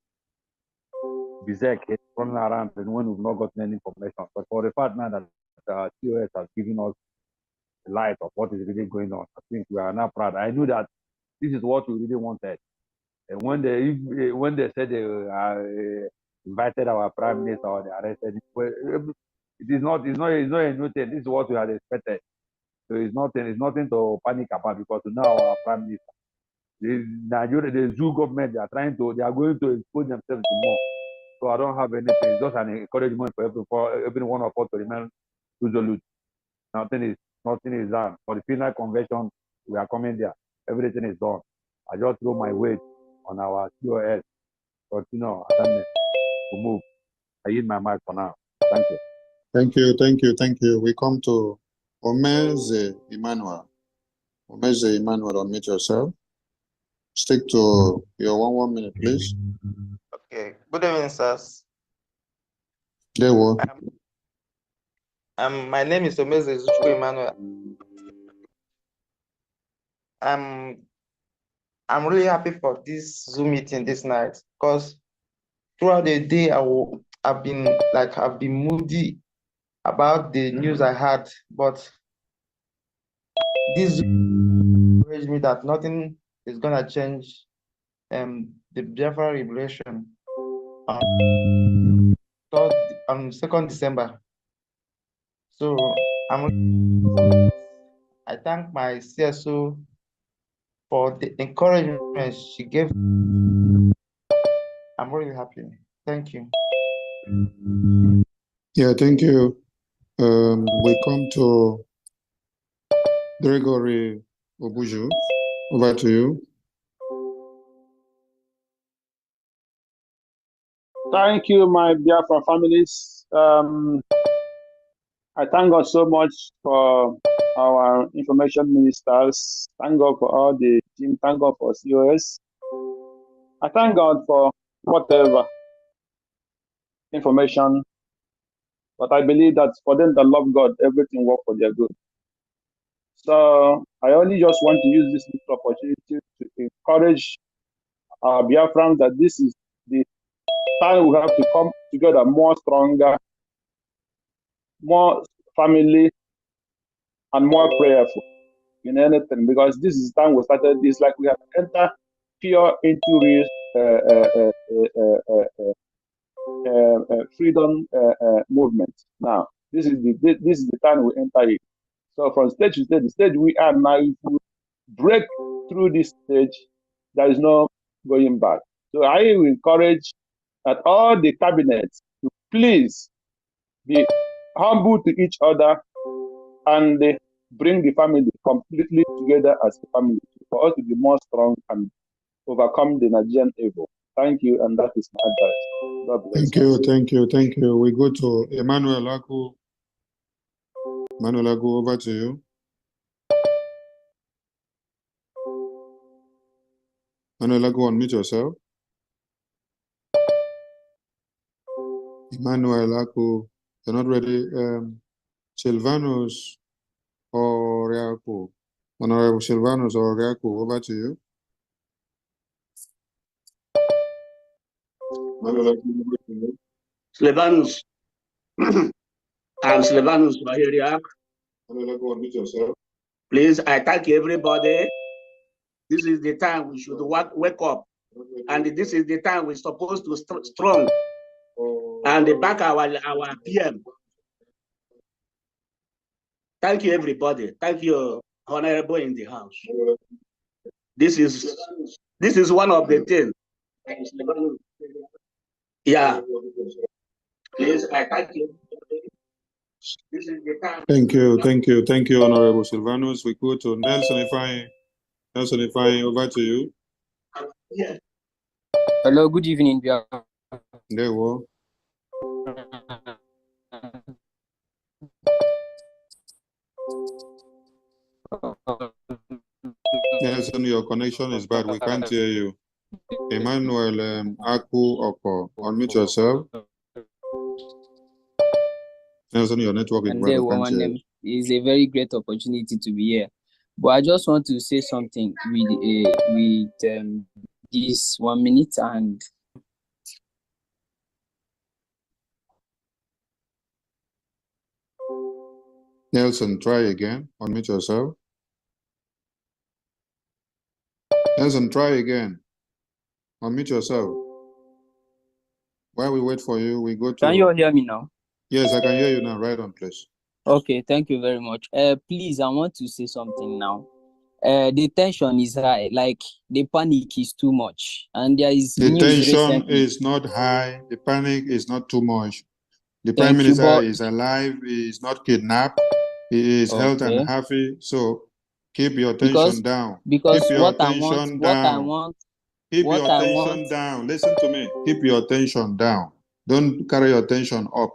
bizarre, running around, and when we've not gotten any information. But for the fact now that the COS has given us the light of what is really going on, I think we are now proud. I knew that this is what we really wanted. And when they said they invited our prime minister or they arrested him, well, it's not a new thing. This is what we had expected. So it's nothing to panic about, because now our prime minister, the zoo government, they are going to expose themselves to more. So I don't have anything. It's just an encouragement for every one of us to remain resolute. Nothing is done. For the final convention, we are coming there. Everything is done. I just throw my weight on our COS. But you know, I don't need to move. I use my mic for now. Thank you. Thank you, thank you, thank you. We come to Omeze Emmanuel. Omeze Emmanuel, unmute yourself. Stick to your 1 minute, please. Okay. Good evening, sirs. There we go. My name is Omeze Emmanuel. I'm really happy for this Zoom meeting this night, because throughout the day I've been moody about the news I had, but this encouraged me that nothing is gonna change the Biafran liberation on 2nd December. So I thank my CSO for the encouragement she gave. I'm really happy. Thank you. Yeah, thank you. We come to Gregory Obuju. Over to you. Thank you, my Biafra families. I thank God so much for our information ministers. Thank God for all the team. Thank God for COS. I thank God for whatever information, but I believe that for them that love God, everything works for their good. So I only just want to use this opportunity to encourage our Biafran that this is the time we have to come together more stronger, more family, and more prayerful in anything, because this is the time we started this, like we have entered pure into real freedom movement. Now, this is the time we enter it. So from stage to stage, the stage we are now, if we break through this stage, there is no going back. So I will encourage that all the cabinets to please be humble to each other and bring the family completely together as a family for us to be more strong and overcome the Nigerian evil. Thank you, and that is my advice. God bless. Thank you. We go to Emmanuel Aku. Emmanuel Aku, over to you. Emmanuel Aku, unmute yourself. Emmanuel Aku, you're not ready. Silvanus or Reaku? Honorable Silvanus or Reaku, over to you. Silvanus. I'm Silvanus Bahiriak. Please, I thank everybody. This is the time we should wake up. And this is the time we're supposed to strong and back our PM. Thank you, everybody. Thank you, Honorable in the House. This is one of the things. Yeah. Please, I thank you. This is the time. Thank you, Honorable Silvanus. We go to Nelson Ifeanyi. Nelson Ifeanyi, over to you. Yeah. Hello, good evening, Biafran. There we go. Nelson, your connection is bad. We can't hear you. Emmanuel Aku Oko, unmute yourself. Nelson, your network is bad. We can't hear you. It's a very great opportunity to be here. But I just want to say something with this 1 minute and Nelson, try again. Unmute yourself. Nelson, try again. Unmute yourself. While we wait for you, we go to... Can you all hear me now? Yes, I can hear you now. Right on, please. Okay, thank you very much. Please, I want to say something now. The tension is high, like the panic is too much. And there is the news tension recently. is not high. The panic is not too much. The Prime Minister is alive. He is not kidnapped. He is healthy and happy. So keep your tension down. Because keep your what tension down. Keep your tension down. Listen to me. Keep your tension down. Don't carry your tension up.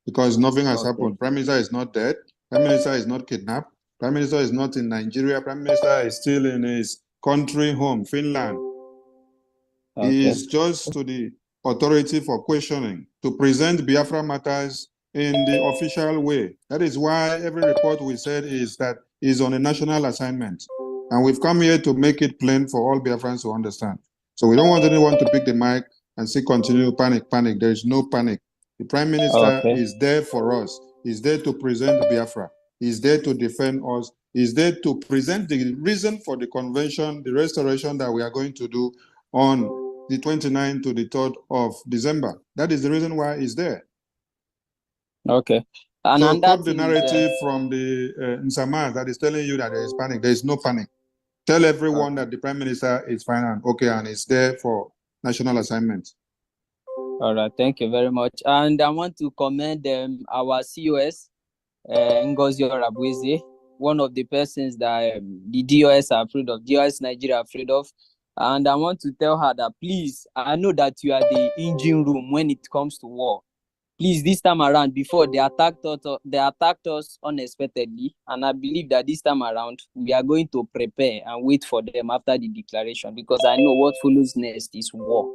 Because nothing has happened. Prime Minister is not dead. Prime Minister is not kidnapped. Prime Minister is not in Nigeria. Prime Minister is still in his country home, Finland. He is just to the authority for questioning, to present Biafra matters in the official way. That is why every report we said is that is on a national assignment. And we've come here to make it plain for all Biafrans to understand. So we don't want anyone to pick the mic and say continue panic. There is no panic. The Prime Minister is there for us. He's there to present Biafra. He's there to defend us. He's there to present the reason for the convention, the restoration that we are going to do on the 29th to the 3rd of December. That is the reason why he's there. Okay. So cut the narrative from the Nsama that is telling you that there is panic. There is no panic. Tell everyone that the Prime Minister is fine and okay and is there for national assignments. All right, thank you very much. And I want to commend our COS, Ngozi Orabweze, one of the persons that the DOS are afraid of, DOS Nigeria are afraid of. And I want to tell her that, please, I know that you are the engine room when it comes to war. Please, this time around, before they attacked us unexpectedly. And I believe that this time around, we are going to prepare and wait for them after the declaration, because I know what follows next is war.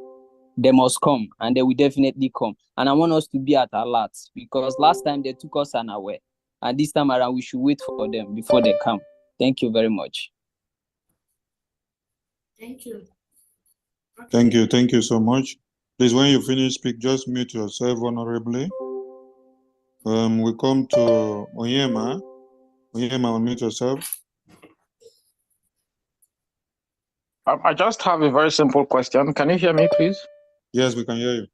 They must come, and they will definitely come. And I want us to be at alert, because last time they took us unaware. And this time around, we should wait for them before they come. Thank you very much. Thank you. Okay. Thank you so much. Please, when you finish speak, just mute yourself honorably. We come to Onyema. Onyema, unmute yourself. I just have a very simple question. Can you hear me, please? Yes, we can hear you.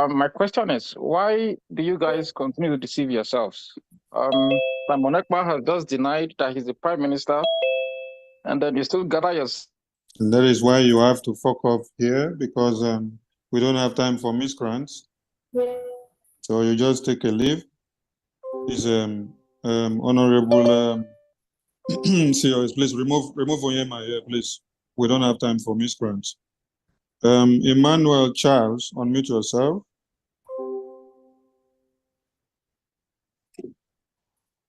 My question is, why do you guys continue to deceive yourselves? Simon Ekpa has just denied that he's the prime minister, and then you still gather your. And that is why you have to fuck off here, because we don't have time for miscreants. So you just take a leave. Is Honorable COS, please remove Onyema here, please. We don't have time for miscreants. Emmanuel Charles, unmute yourself.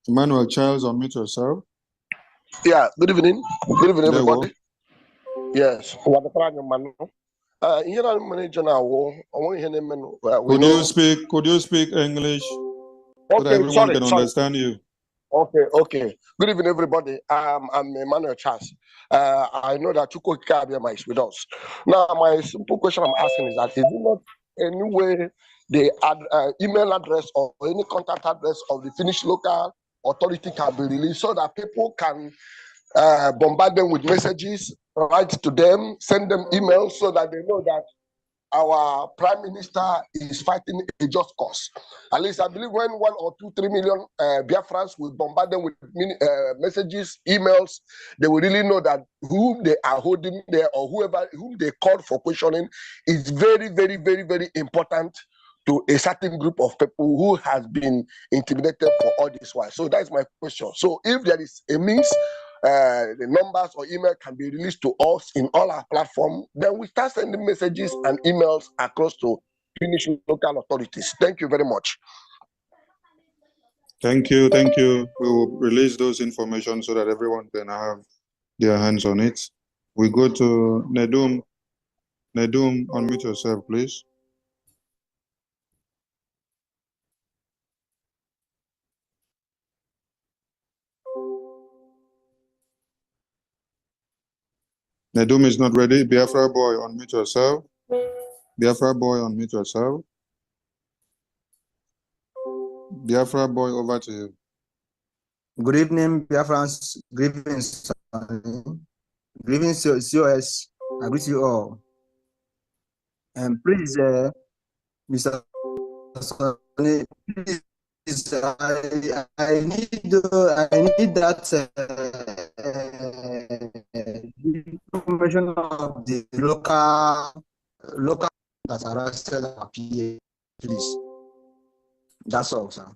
Emmanuel Charles, unmute yourself. Yeah, good evening. Good evening, There we everybody. Yes. Could you speak English so that Okay, everyone can understand you? Okay. Good evening, everybody. I'm Emmanuel Charles. I know that Chuko Kabiama is with us. Now, my simple question I'm asking is that is it not any way the email address or any contact address of the Finnish local authority can be released so that people can bombard them with messages, write to them, send them emails so that they know that our prime minister is fighting a just cause. At least I believe when 1 or 2, 3 million Biafrans will bombard them with messages, emails, they will really know that whom they are holding there or whom they called for questioning is very, very, very, very important to a certain group of people who has been intimidated for all this while. So that's my question. So if there is a means the numbers or email can be released to us in all our platforms, then we start sending messages and emails across to Finnish local authorities. Thank you very much. Thank you. We will release those information so that everyone can have their hands on it. We go to Nedum. Nedum, unmute yourself, please. Nedum is not ready. Biafra boy, unmute yourself. Biafra boy, unmute yourself. Biafra boy, over to you. Good evening, Biafrans. Greetings, greetings, COS. I greet you all. And please, Mr. Sonny, please, I need that information of the local that arrested our PA, please. That's all, sir.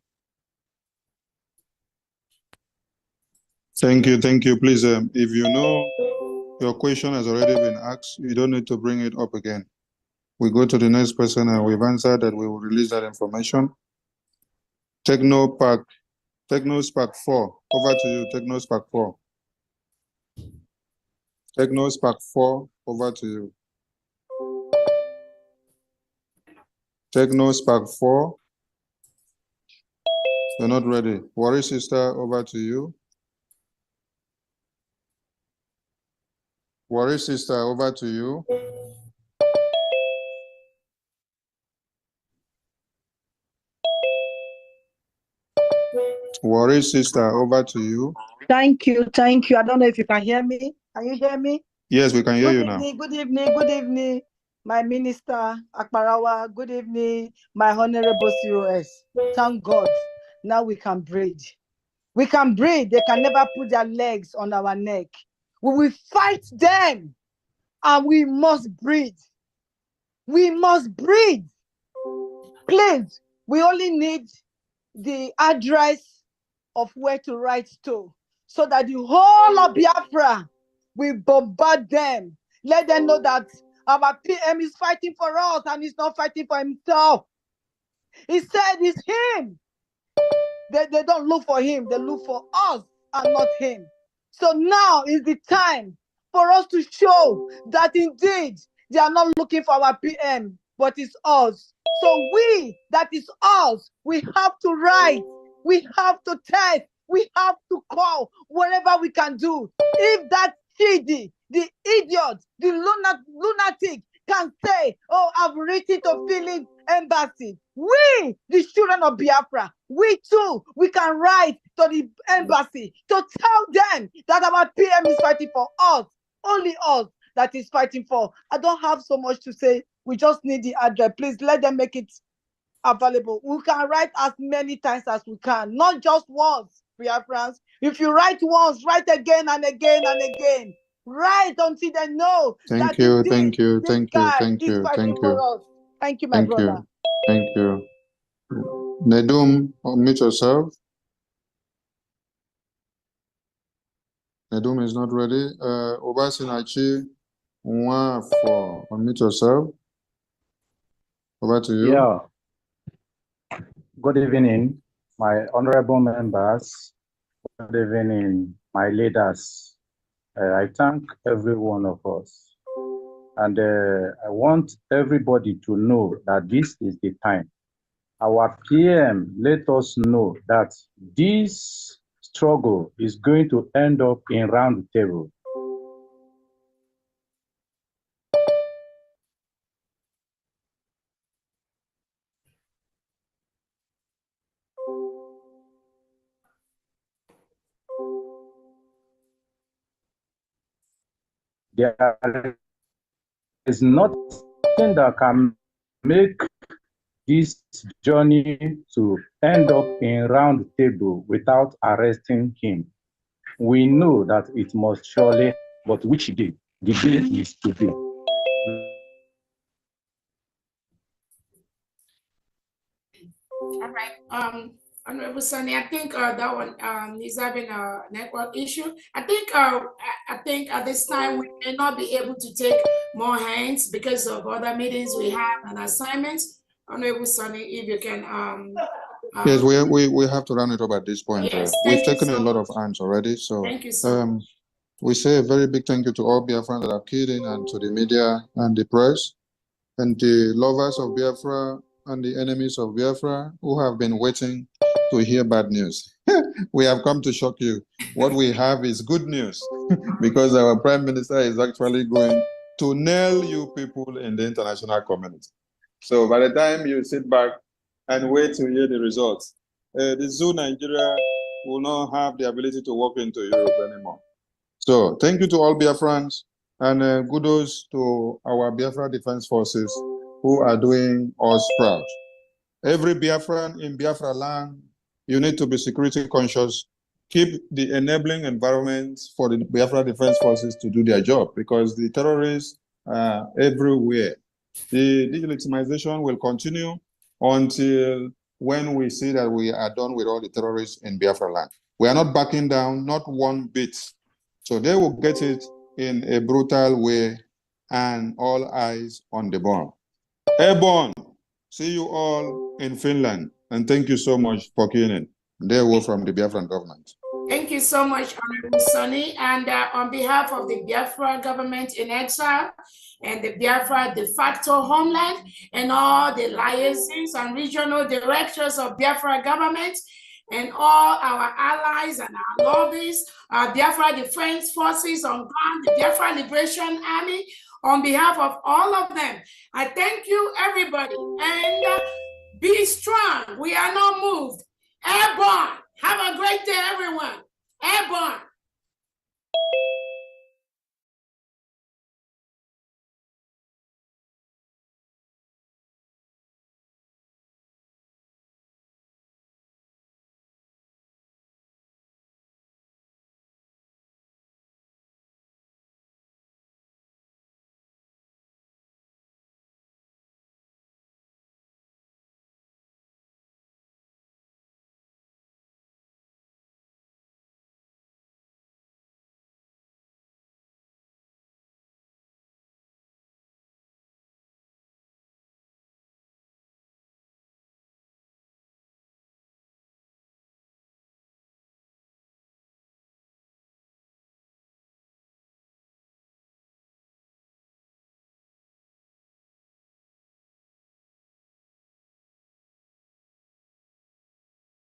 Thank you. Please, if you know your question has already been asked, you don't need to bring it up again. We go to the next person and we've answered that we will release that information. TechnoSpark 4. Over to you, TechnoSpark 4. TechnoSpark 4, over to you. TechnoSpark 4. You're not ready. Worry sister, over to you. Worry sister, over to you. Worry sister, over to you. Thank you. I don't know if you can hear me. Can you hear me? Yes, we can hear you now. Good evening, my minister Akparawa. Good evening, my honorable COS. Thank God. Now we can breathe. We can breathe. They can never put their legs on our neck. We will fight them, and we must breathe. We must breathe. Please, we only need the address of where to write to, so that the whole of Biafra will bombard them. Let them know that our PM is fighting for us and he's not fighting for himself. He said it's him. They don't look for him, they look for us and not him. So now is the time for us to show that indeed they are not looking for our PM, but it's us. So that is us, we have to write, we have to test, we have to call, whatever we can do. If that shitty, the idiot, the lunatic can say, oh, I've written to Philip Embassy. We, the children of Biafra, we too, we can write to the embassy to tell them that our PM is fighting for us, only us that is fighting for. I don't have so much to say. We just need the address. Please let them make it available. We can write as many times as we can, not just once. Biafrans. If you write once, write again and again and again. Write until they know Thank you, thank you, this thank you, guy thank is you, fighting thank for you, us. Thank you, my thank brother. you, thank you. Nedum, unmute yourself. Nedum is not ready. Obasinachi, for unmute yourself. Over to you. Yeah. Good evening, my honorable members. Good evening, my leaders. I thank every one of us. And I want everybody to know that this is the time. Our PM let us know that this struggle is going to end up in round table. There is nothing that can make this journey to end up in round table without arresting him. We know that it must surely, but which day? The day is today. All right. Honorable Sonny, I think that one is having a network issue. I think at this time we may not be able to take more hands because of other meetings we have and assignments. Honorable Sonny, if you can. Yes, we have to round it up at this point. Yes, we've taken a lot of hands already, so thank you so much. We say a very big thank you to all Biafrans that have keyed in, and to the media and the press, and the lovers of Biafra and the enemies of Biafra who have been waiting to hear bad news. We have come to shock you. What we have is good news because our Prime Minister is actually going to nail you people in the international community. So by the time you sit back and wait to hear the results, the zoo Nigeria will not have the ability to walk into Europe anymore. So thank you to all Biafrans, and kudos to our Biafra Defense Forces who are doing us proud. Every Biafran in Biafra land, you need to be security conscious. Keep the enabling environment for the Biafra Defense Forces to do their job, because the terrorists are everywhere. The delegitimization will continue until when we see that we are done with all the terrorists in Biafra land. We are not backing down, not one bit. So they will get it in a brutal way, and all eyes on the ball. Airborne, see you all in Finland, and thank you so much for keying in. They were from the Biafran government. Thank you so much, Honorable Sonny. And on behalf of the Biafra government in exile and the Biafra de facto homeland and all the liaisons and regional directors of Biafra government and all our allies and our lobbies, Biafra Defense Forces on ground, the Biafra Liberation Army, on behalf of all of them, I thank you, everybody, and be strong. We are not moved. Airborne. Have a great day, everyone. Airborne.